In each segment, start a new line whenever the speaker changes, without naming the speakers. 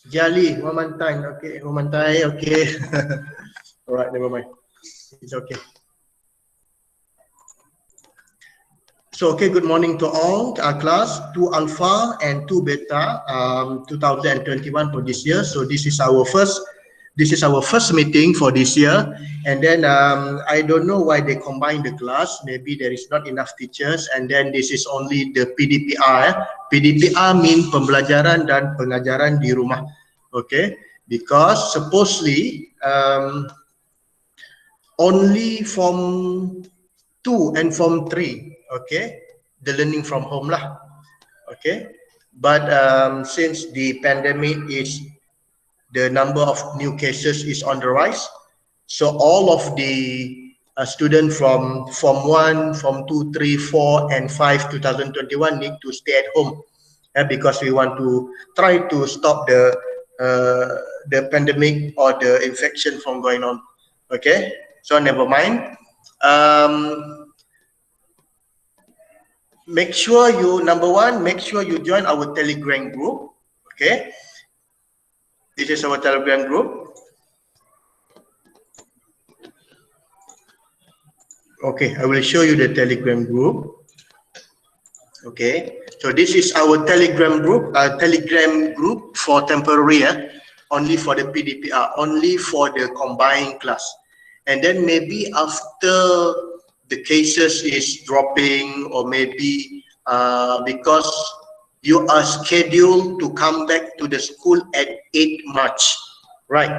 Jali, Wamantai, okay, Wamantai, okay. All right, never mind. It's okay. So, okay, good morning to all our class, 2 Alpha and 2 Beta, 2021 for this year. So this is our first meeting for this year. And then I don't know why they combine the class. Maybe there is not enough teachers. And then this is only the PDPR. PDPR means pembelajaran dan pengajaran di rumah. Okay, because supposedly only Form 2 and Form 3, okay, the learning from home lah, okay. But since the pandemic is, the number of new cases is on the rise, so all of the students from Form 1, Form 2, 3, 4 and 5 2021 need to stay at home, because we want to try to stop the pandemic or the infection from going on. Okay, so never mind. Make sure you, number one, make sure you join our Telegram group. Okay, this is our Telegram group. Okay, I will show you the Telegram group. Okay, so this is our Telegram group for temporary, only for the PDPR, only for the combined class. And then maybe after the cases is dropping, or maybe because you are scheduled to come back to the school at 8 March, right?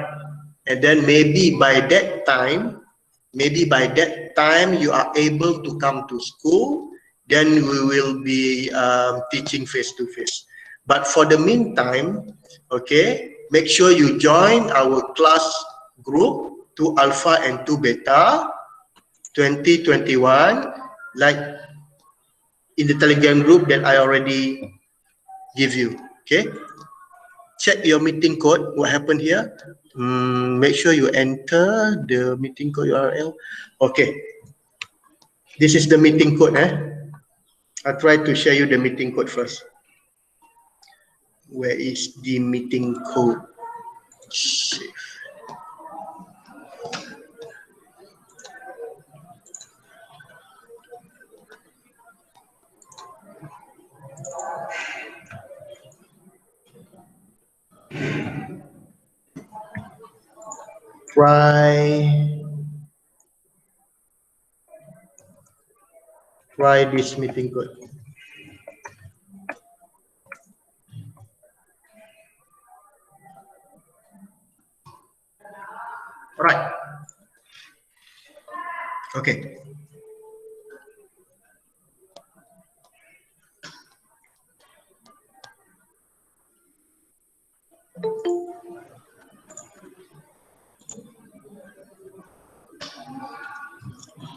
And then maybe by that time you are able to come to school, then we will be teaching face-to-face. But for the meantime, okay, make sure you join our class group, 2 Alpha and 2 Beta 2021, like in the Telegram group that I already give you. Okay, check your meeting code. What happened here? Make sure you enter the meeting code URL. Okay, this is the meeting code. I'll try to share you the meeting code first. Where is the meeting code? Save. Try this meeting code. Right. Okay.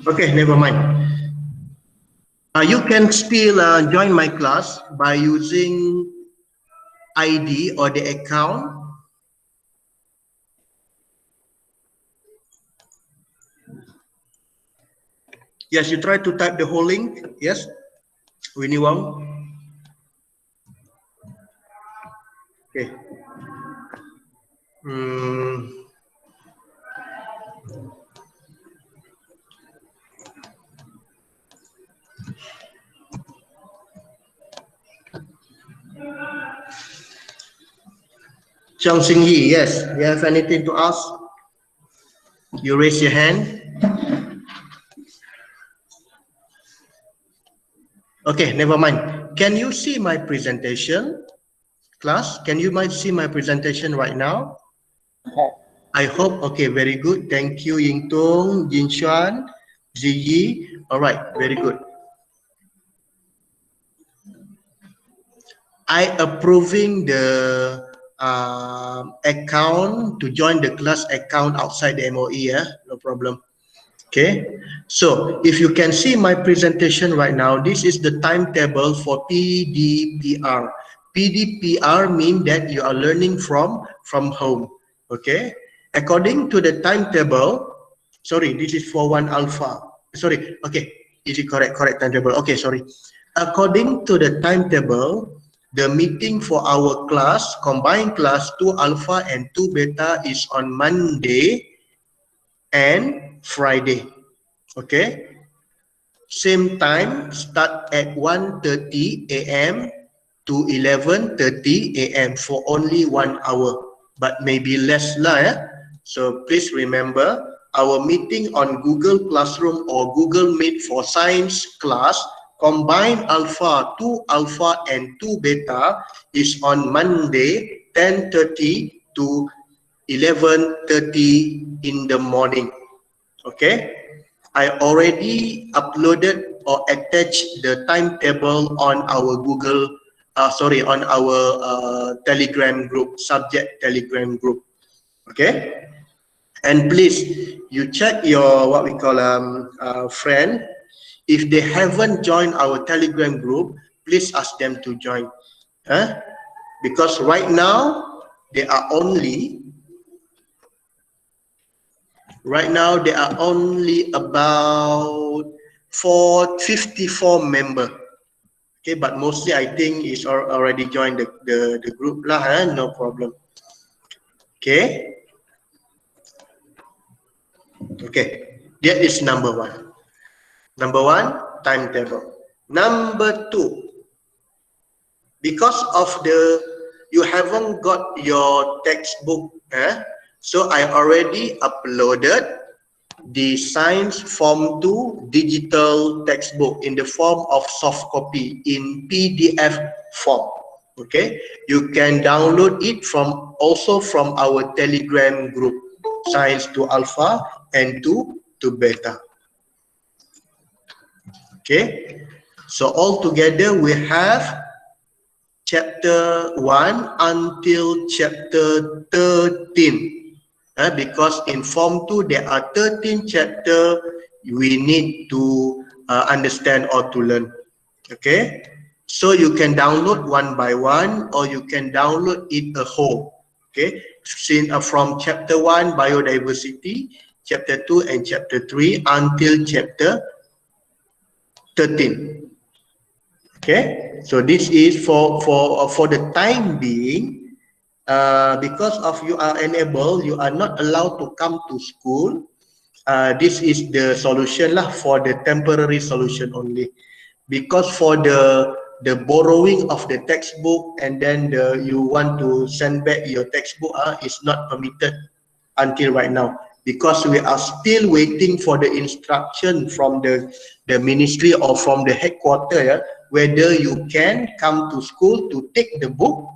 Okay, never mind. You can still join my class by using ID or the account. Yes, you try to type the whole link. Yes, Winnie Wong. Okay. Chang Sing Yi, yes. You have anything to ask? You raise your hand. Okay, never mind. Can you see my presentation, class? Can you see my presentation right now? I hope. Okay, very good. Thank you, Ying Tung, Jin Xuan, Ziyi. All right, very good. I approving the account to join the class account outside the MOE, no problem. Okay, so if you can see my presentation right now, this is the timetable for PDPR. PDPR means that you are learning from home. Okay, according to the timetable, sorry, this is for 1 Alpha. Sorry, okay, is it correct timetable? Okay, sorry. According to the timetable, The meeting for our class, combined class 2 Alpha and 2 Beta is on Monday and Friday. Okay. Same time, start at 1:30 a.m. to 11:30 a.m. for only 1 hour, but maybe less lah. So please remember, our meeting on Google Classroom or Google Meet for science class, combined Alpha, 2 Alpha and 2 Beta is on Monday 10:30 to 11:30 in the morning. Okay. I already uploaded or attached the timetable on our on our Telegram group, subject Telegram group. Okay. And please, you check your what we call friend. If they haven't joined our Telegram group, please ask them to join. Because right now there are only about 54 members. Okay, but mostly I think is already joined the group lah. No problem. Okay. Okay, that is number one. Number one, timetable. Number two, because of you haven't got your textbook, so I already uploaded the Science Form 2 digital textbook in the form of soft copy in PDF form. Okay, you can download it also from our Telegram group, Science 2 Alpha and 2 Beta. Okay, so all together we have chapter 1 until chapter 13. Because in Form 2 there are 13 chapters we need to understand or to learn. Okay, so you can download one by one or you can download it a whole. Okay, from chapter 1 biodiversity, chapter 2 and chapter 3 until chapter 13. Okay, so this is for the time being. Because of you are unable, you are not allowed to come to school. This is the solution lah, for the temporary solution only. Because for the borrowing of the textbook and then you want to send back your textbook is not permitted until right now, because we are still waiting for the instruction from the ministry or from the headquarters, whether you can come to school to take the book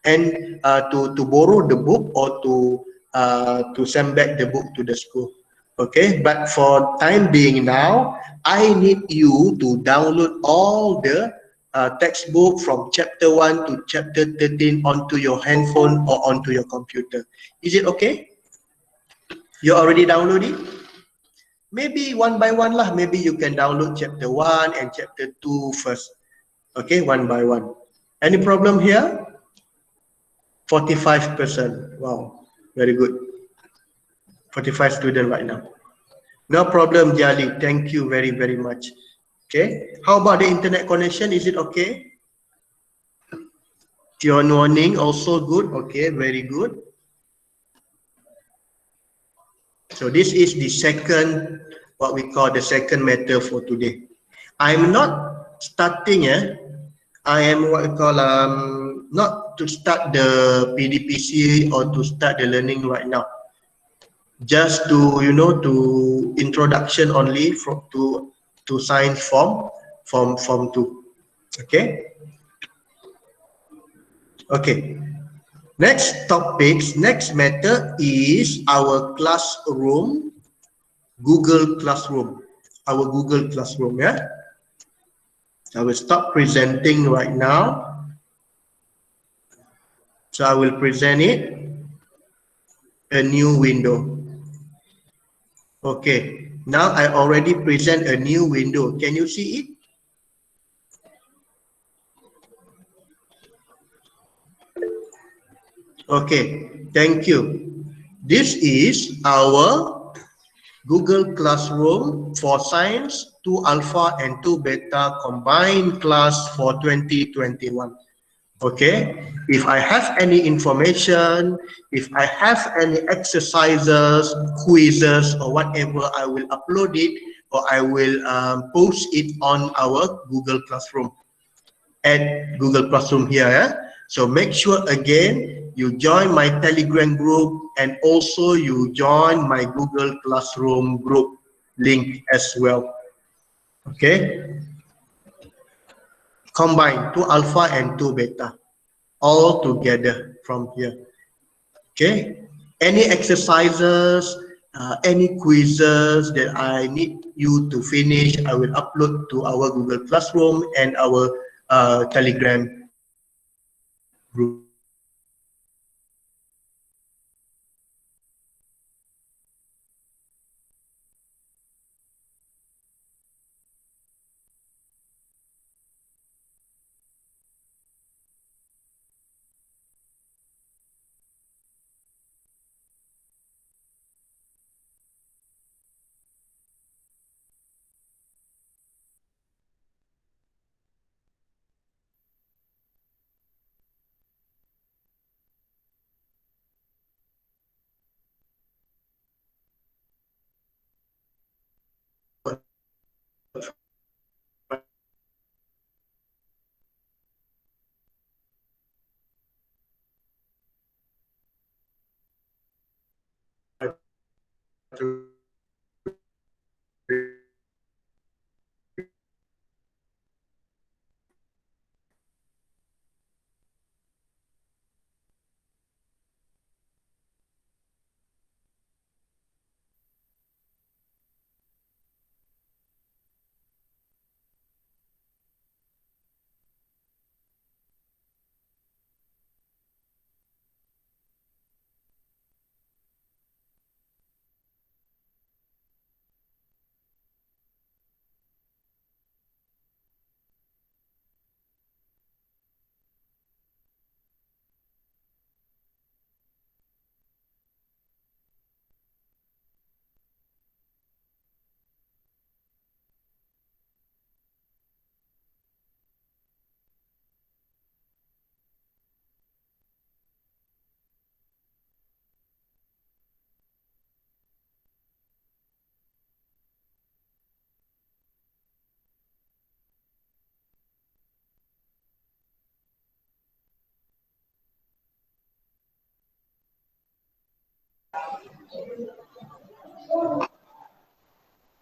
and to borrow the book or to send back the book to the school. Okay, but for time being now, I need you to download all the textbook from chapter 1 to chapter 13 onto your handphone or onto your computer. Is it okay? You already downloaded it? Maybe one by one lah. Maybe you can download chapter 1 and chapter 2 first. Okay, one by one. Any problem here? 45%. Wow, very good. 45 students right now. No problem, Jali. Thank you very, very much. Okay. How about the internet connection? Is it okay? Tion warning also good. Okay, very good. So this is the second, what we call the second matter for today. I'm not starting. I am what we call not to start the PDPC or to start the learning right now. Just to to introduction only to science form 2. Okay. Okay. Next topics, next matter is our classroom, Google Classroom, our Google Classroom. Yeah. I will stop presenting right now. So I will present it, a new window. Okay, now I already present a new window. Can you see it? Okay, thank you. This is our Google Classroom for Science 2 Alpha and 2 Beta combined class for 2021. Okay, if I have any information, if I have any exercises, quizzes, or whatever, I will upload it or I will post it on our Google Classroom. At Google Classroom here. So make sure again you join my Telegram group and also you join my Google Classroom group link as well. Okay, combine 2 alpha and 2 beta all together from here. Okay, any exercises, any quizzes that I need you to finish, I will upload to our Google Classroom and our Telegram group.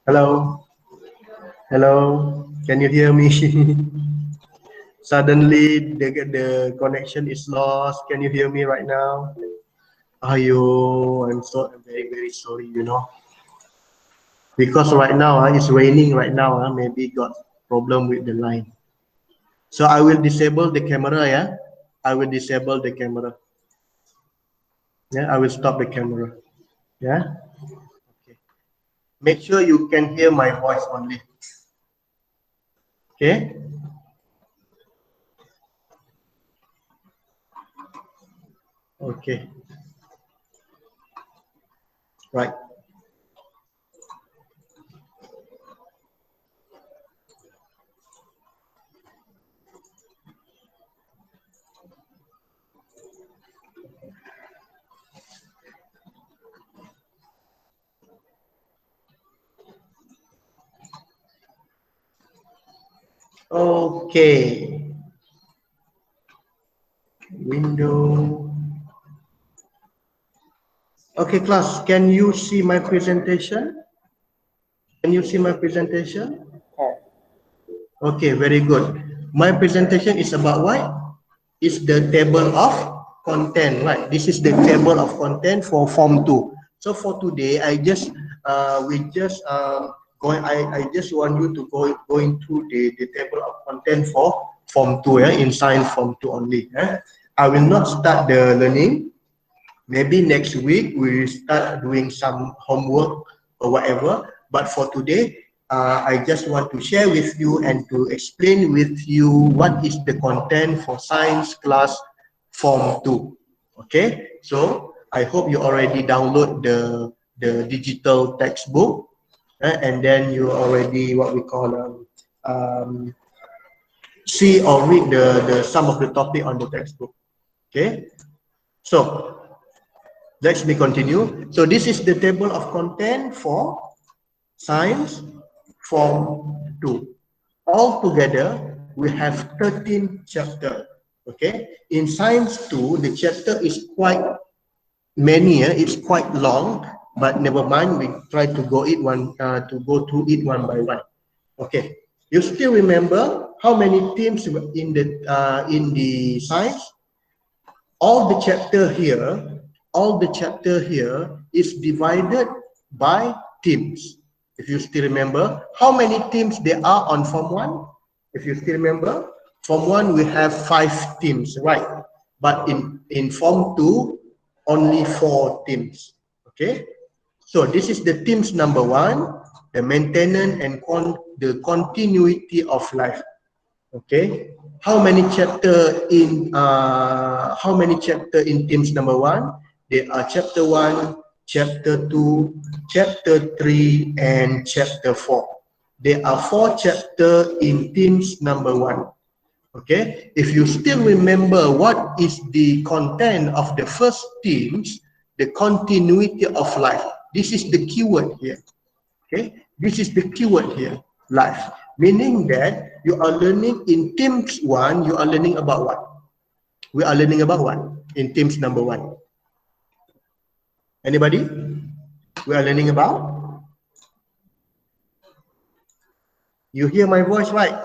Hello, hello, can you hear me? Suddenly the connection is lost. Can you hear me right now? Ayo, I'm very sorry, you know. Because right now it's raining right now, maybe got problem with the line. So I will disable the camera, yeah. I will disable the camera. Yeah, I will stop the camera. Yeah. Okay. Make sure you can hear my voice only. Okay. Okay. Right. Okay. Window. Okay, class, can you see my presentation? Can you see my presentation? Okay, very good. My presentation is about what? It's the table of content, right? This is the table of content for Form 2. So for today, I just I just want you to going through the table of content for Form 2, in Science Form 2 only. I will not start the learning. Maybe next week we will start doing some homework or whatever. But for today, I just want to share with you and to explain with you what is the content for science class Form 2. Okay, so I hope you already download the digital textbook, and then you already what we call see or read the some of the topic on the textbook. Okay, so let me continue. So this is the table of content for Science Form 2. Altogether, we have 13 chapters. Okay, in Science 2, the chapter is quite many. It's quite long, but never mind. We try to go through it one by one. Okay, you still remember how many teams in the science? All the chapter here is divided by teams. If you still remember, how many teams there are on Form 1? If you still remember, Form 1 we have 5 teams, right? But in Form 2, only 4 teams. Okay, so this is the teams number 1, the maintenance and the continuity of life. Okay, how many chapter in teams number 1? There are chapter 1, chapter 2, chapter 3, and chapter 4. There are 4 chapters in teams number 1. Okay, if you still remember what is the content of the first teams, the continuity of life. This is the keyword here. Okay, this is the keyword here, life. Meaning that you are learning in teams 1, you are learning about what? We are learning about what in teams number 1? Anybody? We are learning about? You hear my voice, right?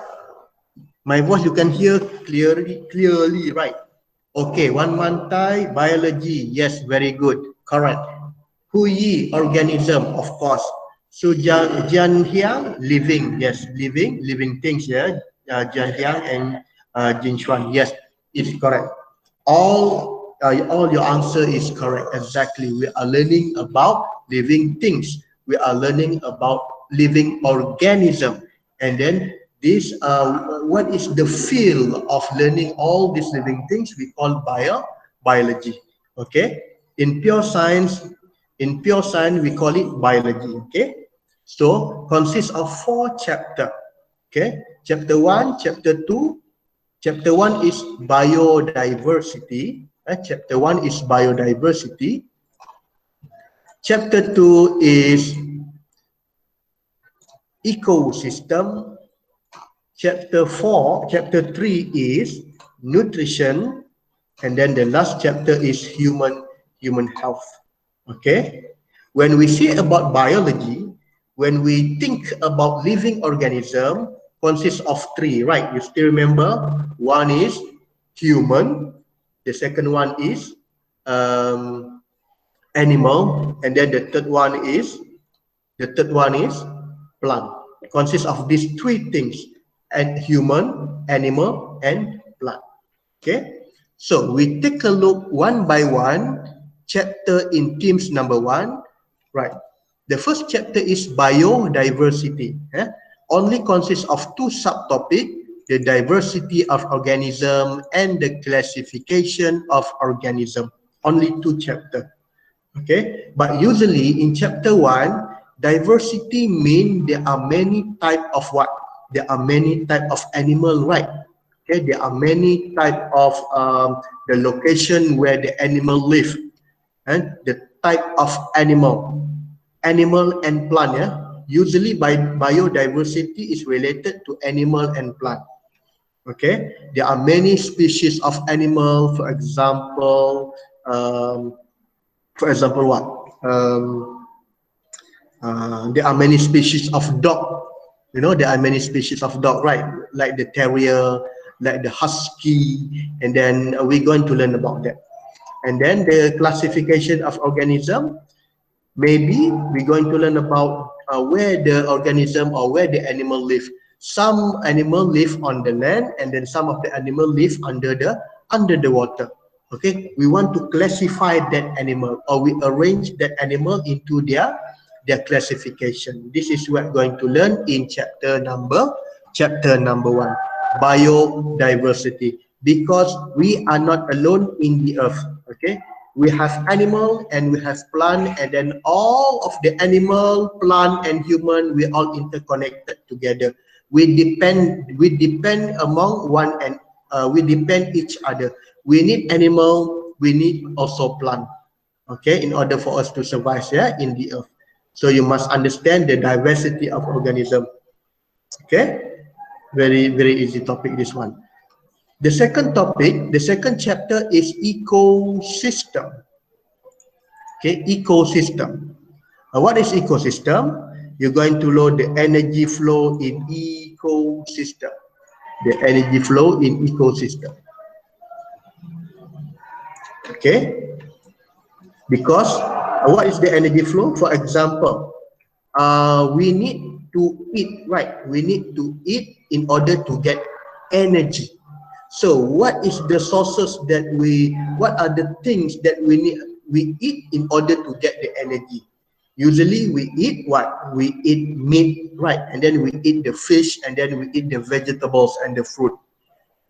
My voice you can hear clearly, right? Okay, one Thai, biology. Yes, very good. Correct. Hui, organism, of course. So Jian Hiang, living. Yes, living things. Yeah, Jian Hiang and Jin Xuan. Yes, it's correct. All your answer is correct. Exactly. We are learning about living things. We are learning about living organism. And then this, what is the field of learning all these living things? We call biology. Okay. In pure science, we call it biology. Okay. So consists of 4 chapters. Okay. Chapter 1, chapter 2. Chapter 1 is biodiversity. Chapter 1 is biodiversity. Chapter 2 is ecosystem. Chapter 3 is nutrition. And then the last chapter is human health. Okay. When we say about biology, when we think about living organism, consists of 3, right? You still remember? One is human, the second one is animal, and then the third one is plant. It consists of these 3 things: and human, animal, and plant. Okay, so we take a look one by one chapter in teams number 1. Right, the first chapter is biodiversity. Only consists of 2 subtopics: the diversity of organism and the classification of organism. Only 2 chapters. Okay, but usually in chapter 1, diversity means there are many type of what? There are many type of animal, right? Okay, there are many type of the location where the animal live, and the type of animal and plant. Yeah, usually by biodiversity is related to animal and plant. Okay, there are many species of animal. For example, what? There are many species of dog. You know, there are many species of dog, right? Like the terrier, like the husky, and then we're going to learn about that. And then the classification of organism. Maybe we're going to learn about where the organism or where the animal live. Some animal live on the land, and then some of the animal live under the water. Okay, we want to classify that animal, or we arrange that animal into their classification. This is what we're going to learn in chapter number 1, biodiversity. Because we are not alone in the earth. Okay, we have animal and we have plant, and then all of the animal, plant, and human, we all interconnected together. We depend among one and we depend each other. We need animal, we need also plant, okay, in order for us to survive, yeah, in the earth. So you must understand the diversity of organism. Okay, very easy topic, this one. The second topic, the second chapter is ecosystem. Okay, ecosystem. What is ecosystem? You're going to learn the energy flow in ecosystem. The energy flow in ecosystem. Okay, because what is the energy flow? For example, we need to eat, right? We need to eat in order to get energy. So what is the sources that what are the things that we eat in order to get the energy? Usually we eat what? We eat meat, right? And then we eat the fish, and then we eat the vegetables and the fruit.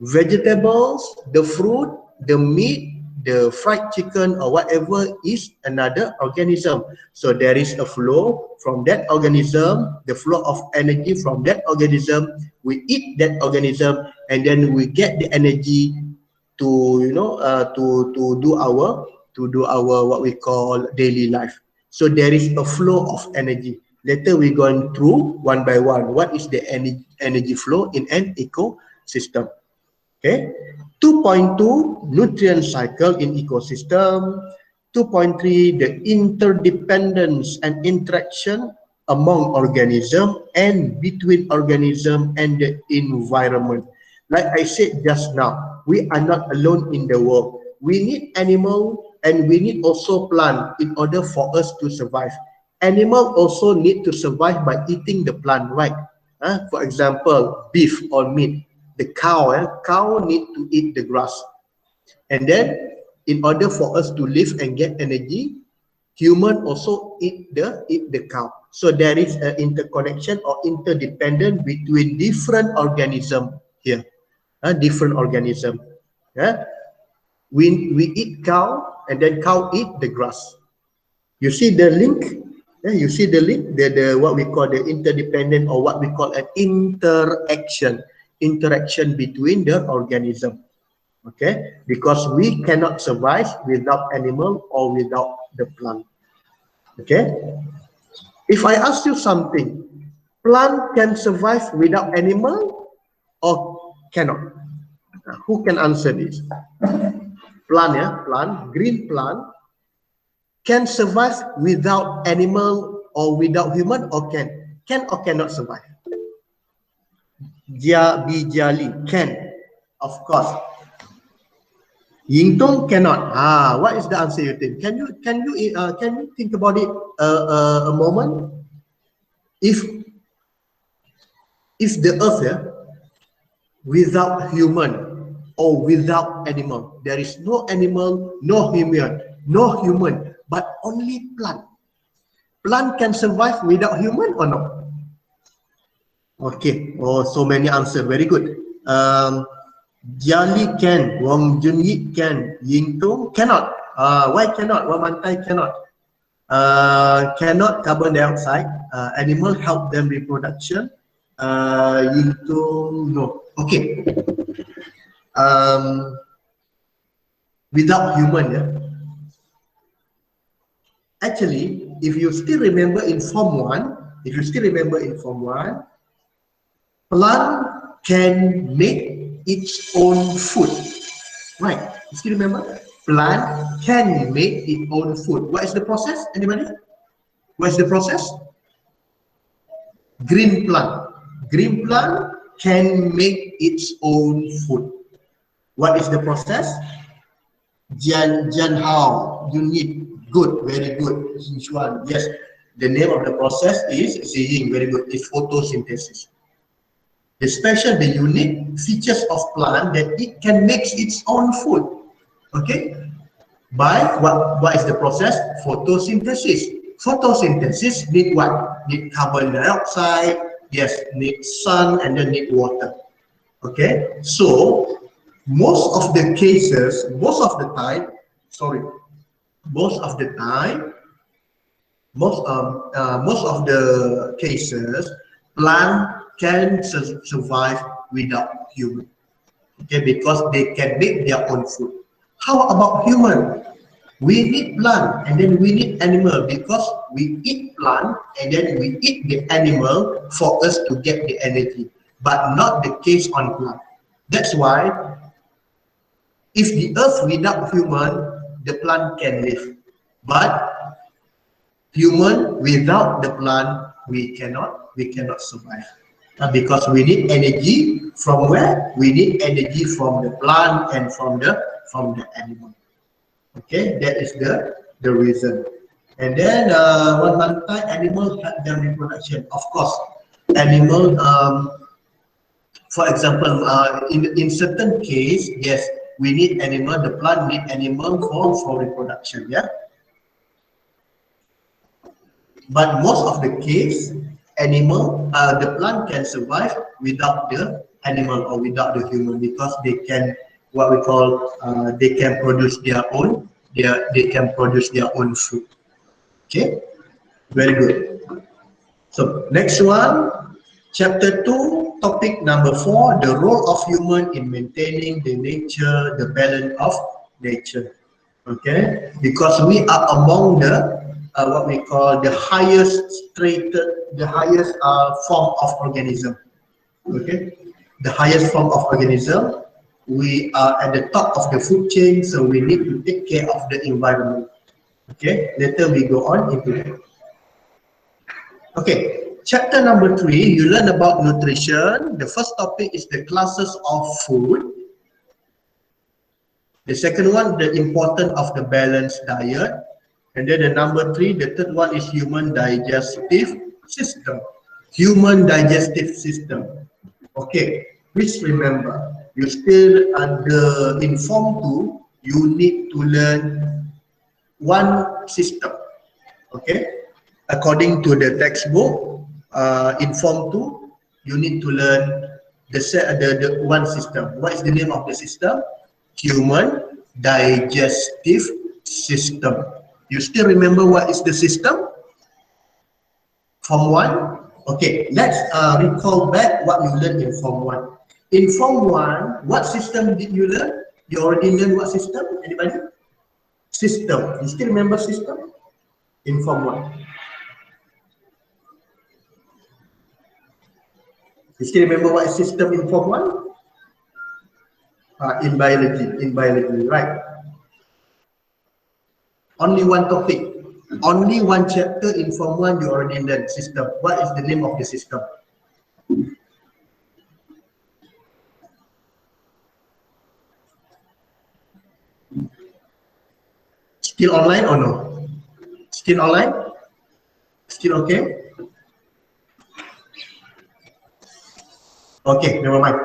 Vegetables, the fruit, the meat, the fried chicken or whatever is another organism. So there is a flow from that organism, the flow of energy from that organism. We eat that organism, and then we get the energy to, you know, to do our what we call daily life. So there is a flow of energy. Later we're going through one by one. What is the energy flow in an ecosystem? Okay. 2.2, nutrient cycle in ecosystem. 2.3, the interdependence and interaction among organism and between organism and the environment. Like I said just now, we are not alone in the world. We need animal and we need also plant in order for us to survive. Animal also need to survive by eating the plant, right? For example, beef or meat. The cow need to eat the grass, and then in order for us to live and get energy, human also eat the cow. So there is an interconnection or interdependent between different organism here, different organism. Yeah, we eat cow, and then cow eat the grass. You see the link? Yeah, you see the link, the what we call the interdependent, or what we call an interaction between the organism. Okay, because we cannot survive without animal or without the plant. Okay, if I ask you something, plant can survive without animal or cannot? Who can answer this? Plant, yeah, plant, green plant can survive without animal or without human, or can or cannot survive? Bijali can, of course. Yingtong cannot. What is the answer you think? Can you think about it a moment? If the earth, yeah, without human or without animal, there is no animal, no human, but only plant. Plant can survive without human or not? Okay. Oh, so many answers. Very good. Jiali can, Wang Junyi can, Yingtung cannot. Why cannot? Wamantai cannot. Cannot carbon dioxide. Animal help them reproduction. Yingtung no. Okay. Without human, yeah. Actually, if you still remember in Form 1, plant can make its own food. Right? You still remember? Plant can make its own food. What is the process? Anybody? What is the process? Green plant. Green plant can make its own food. What is the process? Jian Hao. You need. Good. Very good. Yes. The name of the process is Ziying. Very good. It's photosynthesis. The special, the unique features of plant that it can make its own food. Okay, by what is the process? Photosynthesis. Photosynthesis need what? Need carbon dioxide, yes, need sun, and then need water. Okay, so most of the cases, most of the cases, plant can survive without human. Okay, because they can make their own food. How about human? We need plant and then we need animal because we eat plant and then we eat the animal for us to get the energy, but not the case on plant. That's why if the earth without human, the plant can live, but human without the plant, we cannot survive. Because we need energy from where? We need energy from the plant and from the animal. Okay, that is the reason. And then one more time, animals have their reproduction. Of course, animal. For example, in certain case, yes, we need animal. The plant need animal for reproduction. Yeah. But most of the case, the plant can survive without the animal or without the human because they can, what we call, they can produce their own, they can produce their own food. Okay, very good. So next one, chapter 2, topic number 4, the role of human in maintaining the nature, the balance of nature. Okay, because we are among the what we call the highest form of organism. Okay, the highest form of organism. We are at the top of the food chain, so we need to take care of the environment. Okay, later we go on into that. Okay, chapter number 3, you learn about nutrition. The first topic is the classes of food. The second one, the importance of the balanced diet. And then the number 3, the third one is human digestive system. Human digestive system. Okay, please remember, you still under in Form 2, you need to learn one system. Okay, according to the textbook, in Form 2, you need to learn the one system. What is the name of the system? Human digestive system. You still remember what is the system? Form 1? Okay, let's recall back what you learned in Form 1. In Form 1, what system did you learn? You already learned what system? Anybody? System. You still remember system? In Form 1. You still remember what is system in Form 1? In biology, right? Only one topic, only one chapter in Form 1 you already learned system. What is the name of the system? Still online or no? Still online? Still okay? Okay, never mind.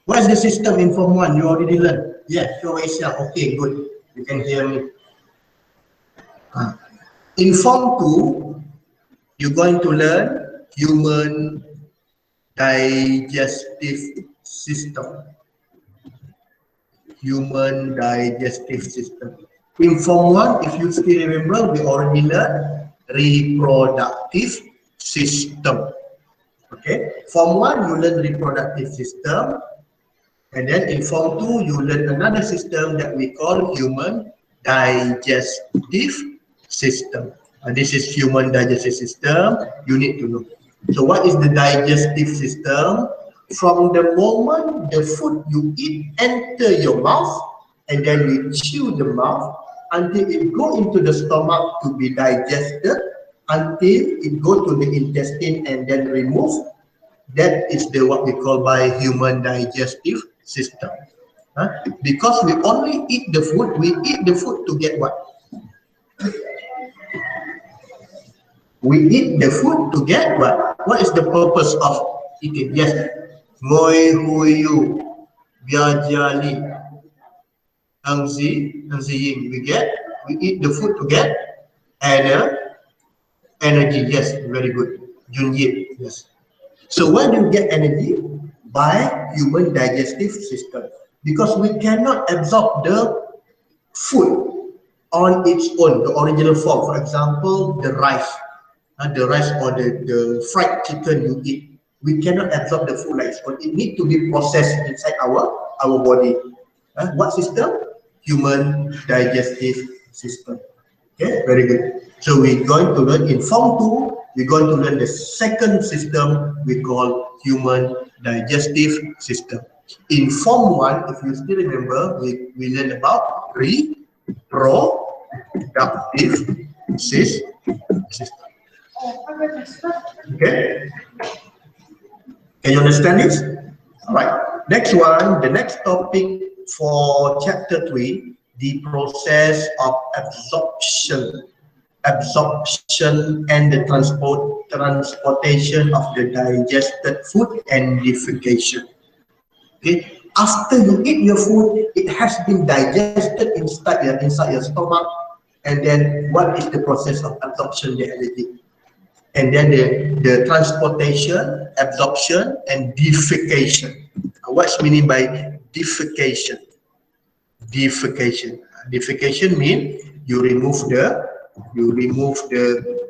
What is the system in Form 1? You already learned. Yeah, show yourself. Okay, good. You can hear me. In Form 2, you're going to learn human digestive system. Human digestive system. In Form 1, if you still remember, we already learned reproductive system. Okay, Form 1, you learn reproductive system. And then in Form 2, you learn another system that we call human digestive system. This is human digestive system, you need to know. So what is the digestive system? From the moment the food you eat enter your mouth, and then you chew the mouth until it go into the stomach to be digested, until it go to the intestine and then remove. That is the what we call by human digestive system. Because we only eat the food, we eat the food to get what? We eat the food to get what? What is the purpose of eating? Yes. Ngồi huyu biajali angzi yin. We eat the food to get energy. Yes, very good. Junjit. Yes. So where do you get energy? By human digestive system. Because we cannot absorb the food on its own, the original form. For example, the rice or the fried chicken you eat. We cannot absorb the food like spoon. It needs to be processed inside our body. What system? Human digestive system. Okay, very good. So we're going to learn in Form 2, we're going to learn the second system we call human digestive system. In Form 1, if you still remember, we learned about reproductive system. Okay, can you understand this? All right. Next one, the next topic for chapter 3, the process of absorption and the transportation of the digested food and defecation. Okay, after you eat your food, it has been digested inside your stomach, and then what is the process of absorption there, and then the transportation, absorption, and defecation. What's meaning by defecation? Defecation means you remove the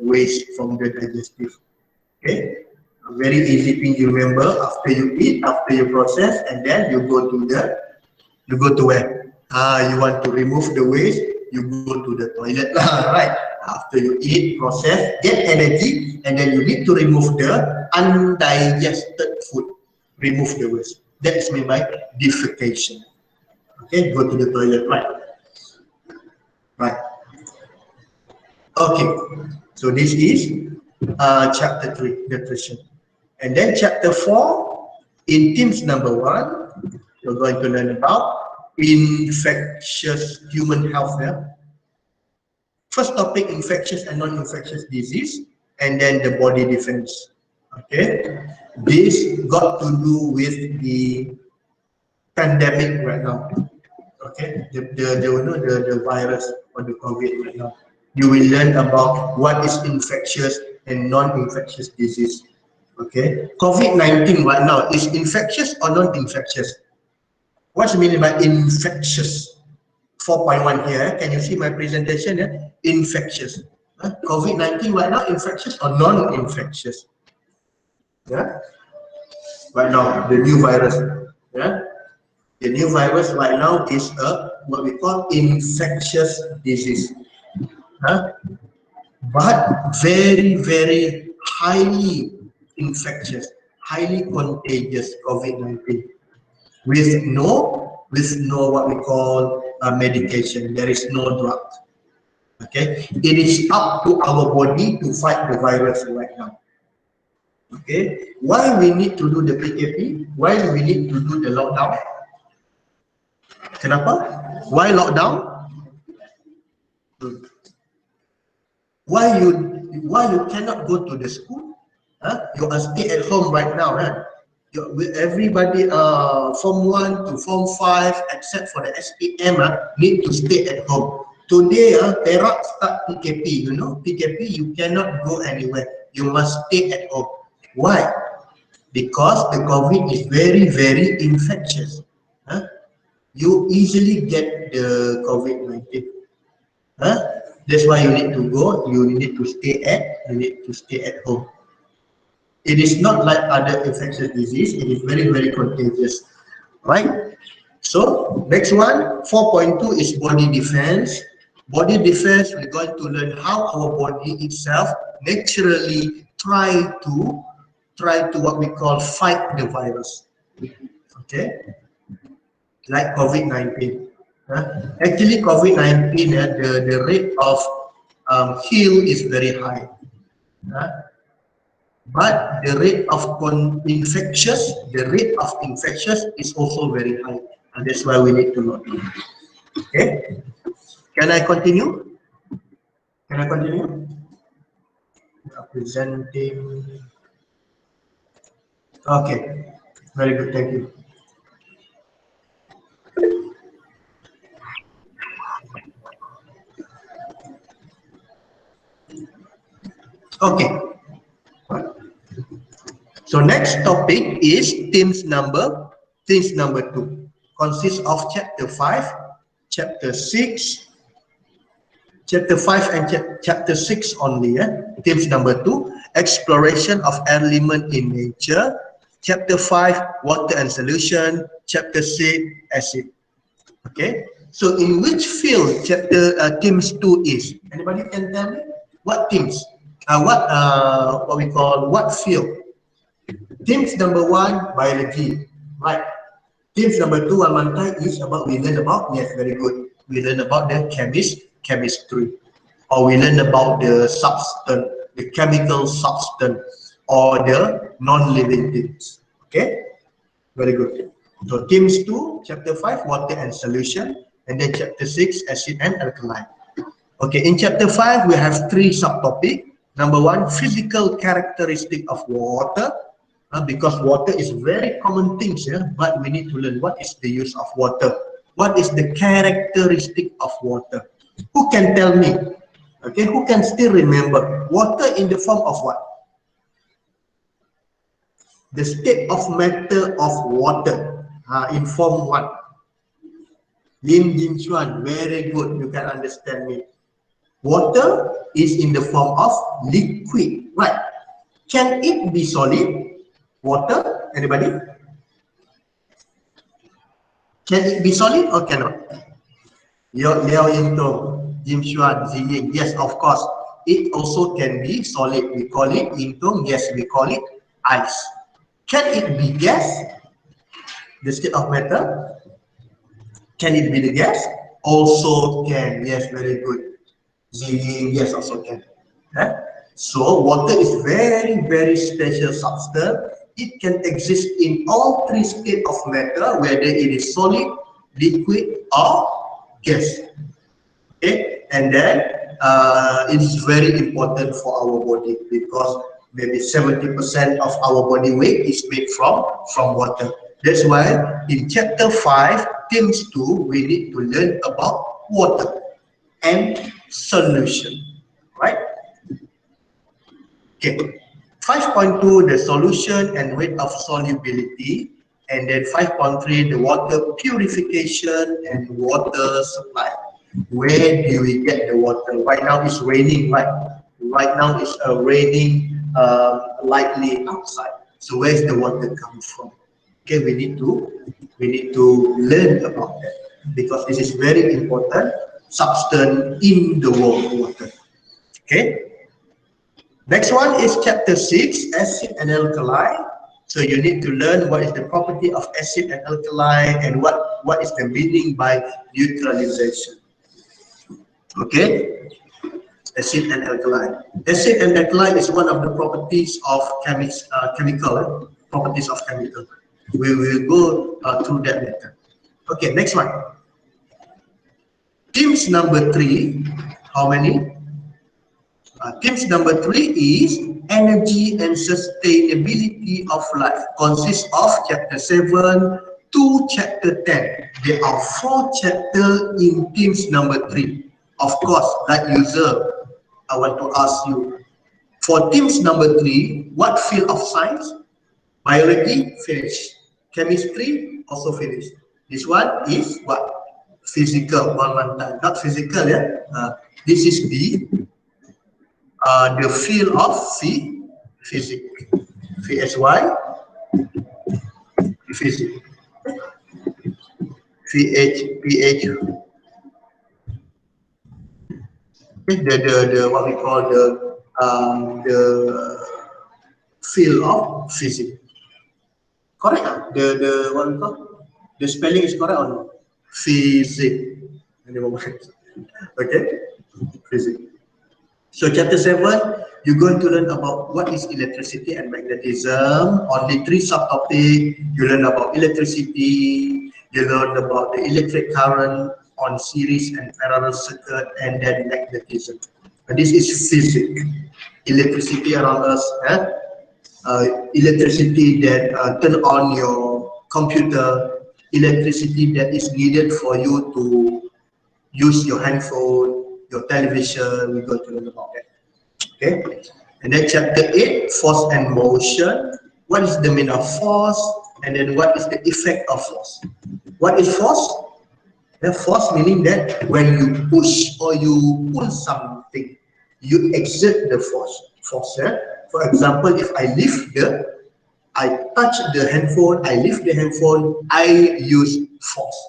waste from the digestive. Okay, a very easy thing you remember. After you eat, after you process, and then you go to where? You want to remove the waste, you go to the toilet, right? After you eat, process, get energy, and then you need to remove the undigested food, remove the waste. That is meant by defecation. Okay, go to the toilet, right? Okay, so this is chapter 3, nutrition. And then chapter 4, in themes number 1, you're going to learn about infectious human health. First topic, infectious and non-infectious disease, and then the body defense. Okay, this got to do with the pandemic right now. Okay, the virus or the COVID right now. You will learn about what is infectious and non-infectious disease. Okay, COVID-19 right now is infectious or non-infectious? What's meant by infectious? 4.1 here. Can you see my presentation? Infectious. COVID-19 right now, infectious or non-infectious? Yeah. Right now, the new virus. Yeah. The new virus right now is what we call infectious disease. But very, very highly infectious, highly contagious COVID-19 with no what we call medication. There is no drug. Okay, it is up to our body to fight the virus right now. Okay, why we need to do the PKP? Why we need to do the lockdown? Kenapa? Why lockdown? Why you cannot go to the school? You are stay at home right now, right? Everybody Form 1 to Form 5 except for the SPM need to stay at home. Today Perak start PKP. You know PKP, you cannot go anywhere. You must stay at home. Why? Because the COVID is very, very infectious. You easily get the COVID-19. That's why you need to go. You need to stay at home. It is not like other infectious disease. It is very, very contagious, right? So next one, 4.2 is body defense. Body defense, we're going to learn how our body itself naturally try to what we call fight the virus. Okay, like COVID-19. Actually, COVID-19, the rate of heal is very high. But the rate of infectious is also very high, and that's why we need to know. Okay, can I continue? Presenting. Okay, very good, thank you. Okay. So next topic is themes number 2. Consists of chapter 5, chapter 6, chapter 5 and chapter 6 only. Themes number 2. exploration of element in nature. Chapter 5, water and solution. Chapter 6, acid. Okay, so in which field chapter themes 2 is? Anybody can tell me what themes? What we call what field? Themes number 1, biology, right? Themes number 2, Amantai, is about we learn about, yes, very good. We learn about the chemistry, or we learn about the substance, the chemical substance, or the non-living things. Okay, very good. So themes 2, chapter 5, water and solution, and then chapter 6, acid and alkaline. Okay, in chapter 5, we have 3 subtopics. Number 1, physical characteristic of water. Because water is very common things, yeah, but we need to learn what is the use of water. What is the characteristic of water? Who can tell me? Okay, who can still remember? Water in the form of what? The state of matter of water in form 1. Lim Jin Chuan, very good, you can understand me. Water is in the form of liquid, right? Can it be solid? Water, anybody? Can it be solid or cannot? Liao Yingtong, Jim Xuan, Ziying, yes, of course. It also can be solid. We call it Yingtong, yes, we call it ice. Can it be gas? The state of matter? Can it be the gas? Also can, yes, very good. Ziying, yes, also can. So water is very, very special substance. It can exist in all 3 states of matter, whether it is solid, liquid, or gas. Okay, and then it is very important for our body because maybe 70% of our body weight is made from water. That's why in chapter 5, themes 2, we need to learn about water and solution, right? Okay, 5.2, the solution and rate of solubility, and then 5.3, the water purification and water supply. Where do we get the water? Right now it's raining, right? Right now it's raining lightly outside. So where's the water come from? Okay, we need to learn about that because this is very important substance in the world water. Okay. Next one is chapter 6, acid and alkaline. So you need to learn what is the property of acid and alkaline and what is the meaning by neutralization. Okay, acid and alkaline. Acid and alkaline is one of the properties of chemical, properties of chemical. We will go through that later. Okay, next one. Themes number 3, how many? Themes number 3 is energy and sustainability of life. Consists of chapter 7 to chapter 10. There are 4 chapters in themes number 3. Of course, like user, I want to ask you, for themes number 3, what field of science? Biology, finished. Chemistry, also finished. This one is what? Physical, one time. Not physical, yeah? This is the field of physics. PSY, physics. PH. The what we call the field of physics. Correct? The what we call the spelling is correct or no? Physics. Okay, physics. So chapter 7, you're going to learn about what is electricity and magnetism. Only 3 subtopics. You learn about electricity, you learn about the electric current on series and parallel circuit, and then magnetism. And this is physics. Electricity around us, electricity that turn on your computer, electricity that is needed for you to use your handphone, your television. We're going to learn about that. Okay, and then chapter 8, force and motion. What is the meaning of force, and then what is the effect of force? What is force? The force meaning that when you push or you pull something, you exert the force. For example, if I touch the handphone, I lift the handphone, I use force.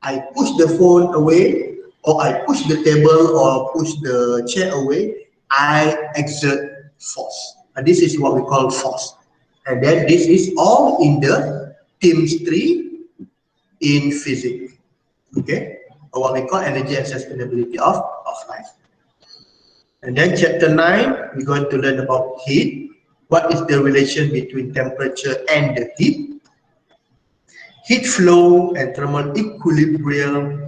I push the phone away, or I push the table or push the chair away, I exert force. And this is what we call force. And then this is all in the Teams 3 in physics. Okay, or what we call energy and sustainability of life. And then chapter 9, we're going to learn about heat. What is the relation between temperature and the heat? Heat flow and thermal equilibrium,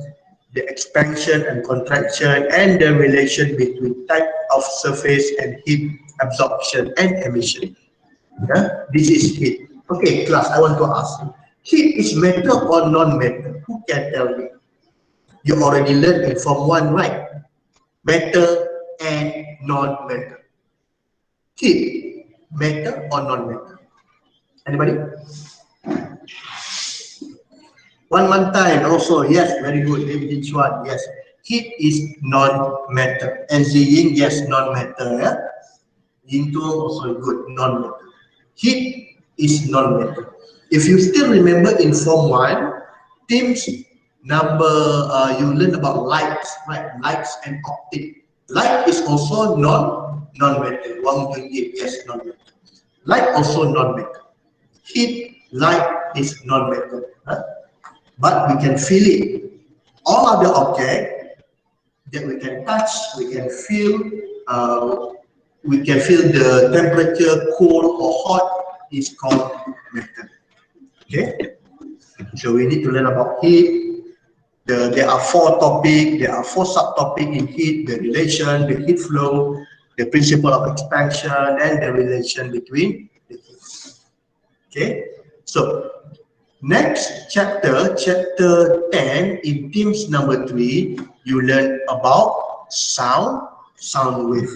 the expansion and contraction, and the relation between type of surface and heat absorption and emission. Yeah? This is heat. Okay, class, I want to ask you. Heat is matter or non-matter? Who can tell me? You already learned in Form 1, right? Matter and non-matter. Heat, matter or non-matter? Anybody? One time also, yes, very good. David Chuan, yes. Heat is non-matter. And the yin, yes, non-matter. Yeah? Yin tu also good, non-matter. Heat is non-matter. If you still remember in Form 1, Teams number, you learn about lights, right? Lights and optic. Light is also non-matter. Yes, non-matter. Light also non-matter. Heat, light is non-matter. Huh? But we can feel it. All other objects that we can touch, we can feel the temperature, cold or hot, is called matter. Okay, so we need to learn about heat. There are 4 topics, there are 4 subtopics in heat: the relation, the heat flow, the principle of expansion, and the relation between the heat. Okay, so next chapter, chapter 10, in Teams number 3, you learn about sound wave.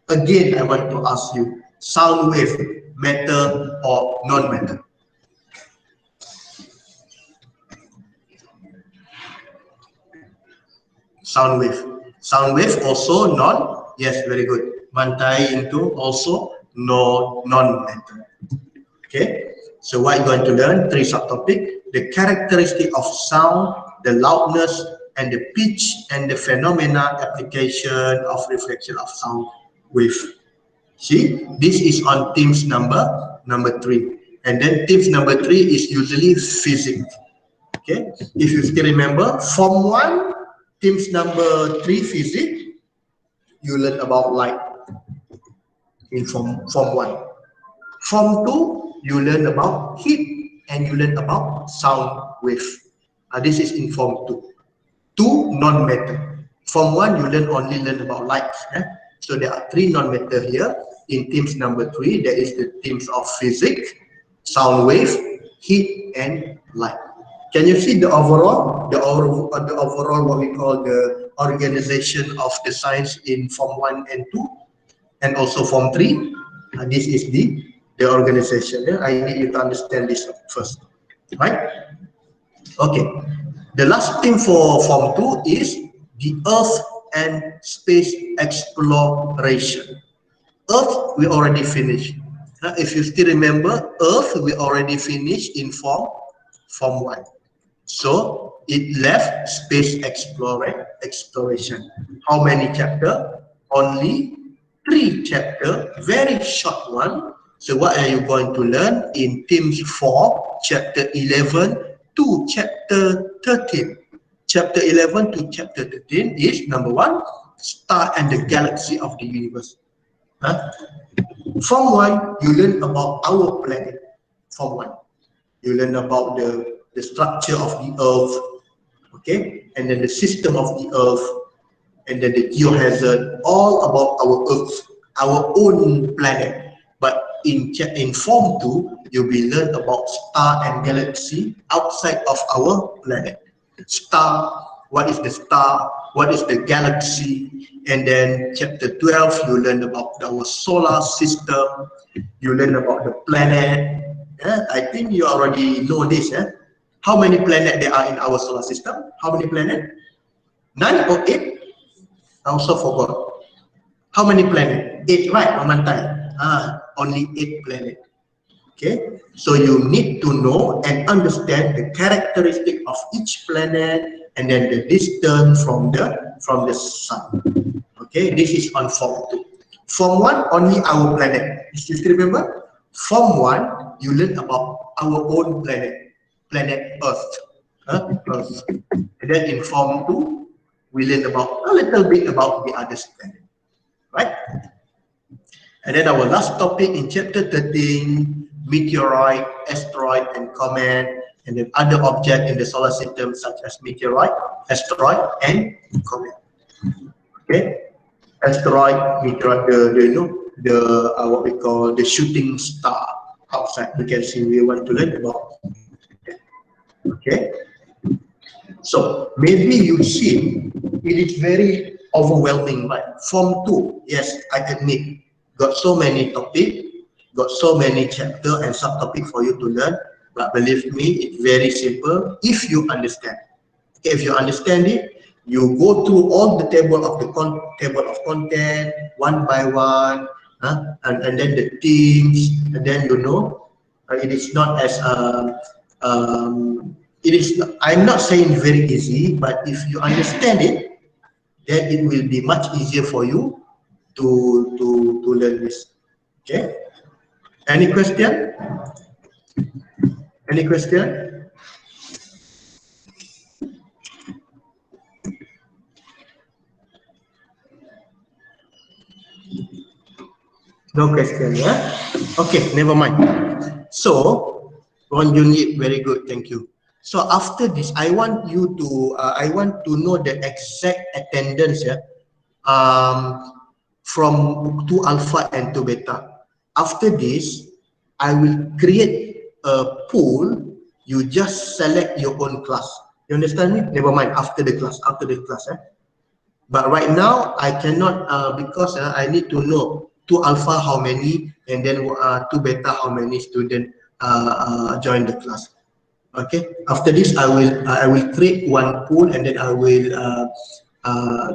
Again, I want to ask you, sound wave, matter or non-matter? Sound wave. Sound wave also yes, very good. Mantai into also non-matter. Okay, so what are you going to learn? 3 subtopics: the characteristic of sound, the loudness and the pitch, and the phenomena application of reflection of sound wave. See, this is on Teams number 3. And then Teams number 3 is usually physics. Okay, if you still remember, Form 1, Teams number 3 physics, you learn about light in Form 1. Form 2, you learn about heat and you learn about sound wave. This is in Form 2. 2 non-matter. Form 1, you only learn about light. So there are 3 non-matter here in Teams number 3. There is the themes of physics, sound wave, heat, and light. Can you see the overall what we call the organization of the science in Form 1 and 2, and also Form 3? This is the organization. I need you to understand this first, right? Okay. The last thing for Form 2 is the Earth and space exploration. Earth, we already finished. If you still remember, Earth, we already finished in Form 1. So it left space exploration. How many chapters? Only 3 chapters, very short one. So what are you going to learn in Teams 4, chapter 11 to chapter 13? Chapter 11 to chapter 13 is number 1, star and the galaxy of the universe. Form 1, you learn about our planet. Form 1, you learn about the structure of the Earth, okay, and then the system of the Earth, and then the geohazard, all about our Earth, our own planet. But in Form 2, you will learn about star and galaxy outside of our planet. Star, what is the star? What is the galaxy? And then chapter 12, you learn about our solar system. You learn about the planet. I think you already know this. How many planets there are in our solar system? How many planets? 9 or 8? I also forgot. How many planets? 8, right? One time. only 8 planets. Okay, so you need to know and understand the characteristic of each planet and then the distance from the sun. Okay, this is on Form 2. Form 1, only our planet. You still remember? Form 1, you learn about our own planet, planet Earth. Earth. And then in Form 2, we learn about a little bit about the other planet. Right? And then our last topic in chapter 13, meteorite, asteroid, and comet, and then other objects in the solar system such as meteorite, asteroid, and comet. Okay, asteroid, meteorite, what we call the shooting star outside. You can see we want to learn about. Okay, so maybe you see it is very overwhelming, right? Form 2, yes, I admit, got so many topics, got so many chapter and subtopic for you to learn, but believe me, it's very simple if you understand. Okay, if you understand it, you go through all the table of table of content one by one, and then the themes, and then it is not as it is. I'm not saying very easy, but if you understand it, then it will be much easier for you to learn this. Okay. Any question? Any question? No question, yeah? Okay, never mind. So, Ron Junit, very good, thank you. So after this, I want to know the exact attendance, yeah, from 2 alpha and 2 beta. After this, I will create a pool. You just select your own class. You understand me? Never mind, after the class, eh? But right now, I cannot because I need to know 2 alpha how many and then 2 beta how many students join the class. Okay. After this, I will create one pool and then I will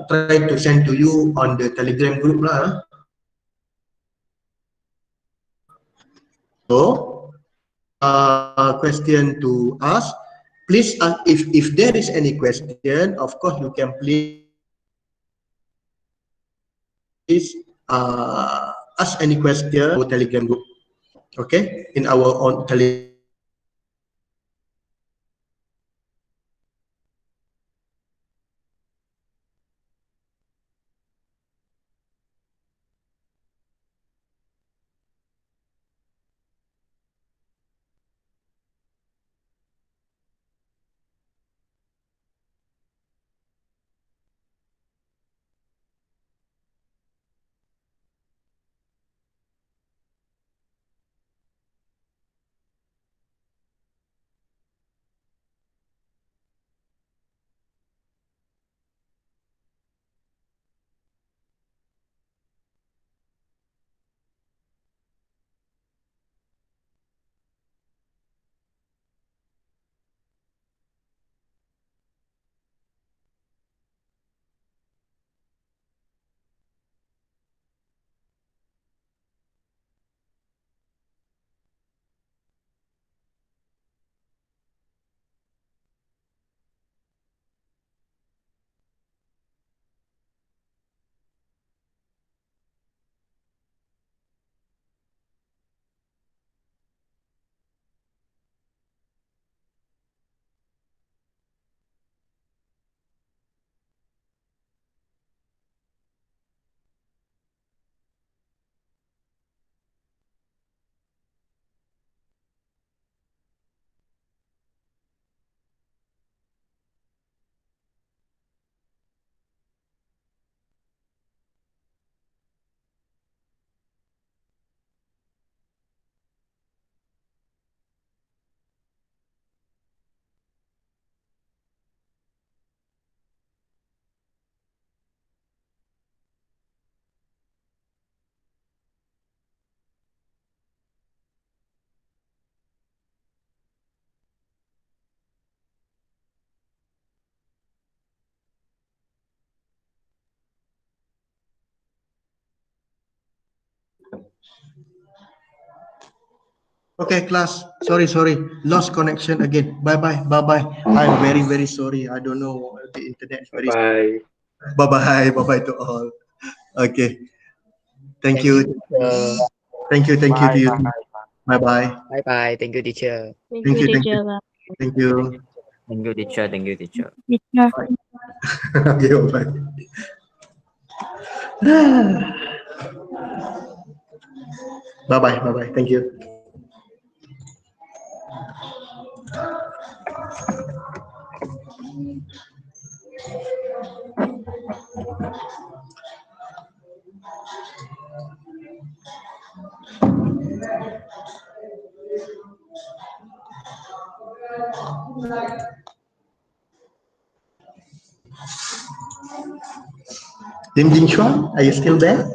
try to send to you on the Telegram group lah. So, question to us. Please, if there is any question, of course you can please ask any question our Telegram group. Okay, in our own Telegram. Okay, class. Sorry, lost connection again. Bye bye. I'm very sorry. I don't know, the internet is
Bye
very.
bye.
Bye bye to all. Okay. Thank
Thank you,
you.
teacher.
Thank you to
Bye
you.
bye.
Bye bye.
Bye bye. Thank you, teacher.
Thank
Thank
you,
you.
teacher.
Thank you.
Thank you, teacher. Thank you, teacher.
Teacher.
Okay, bye. Bye bye. Thank you. Lim Jing Chuan, are you still there?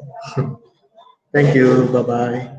Thank you. Bye bye.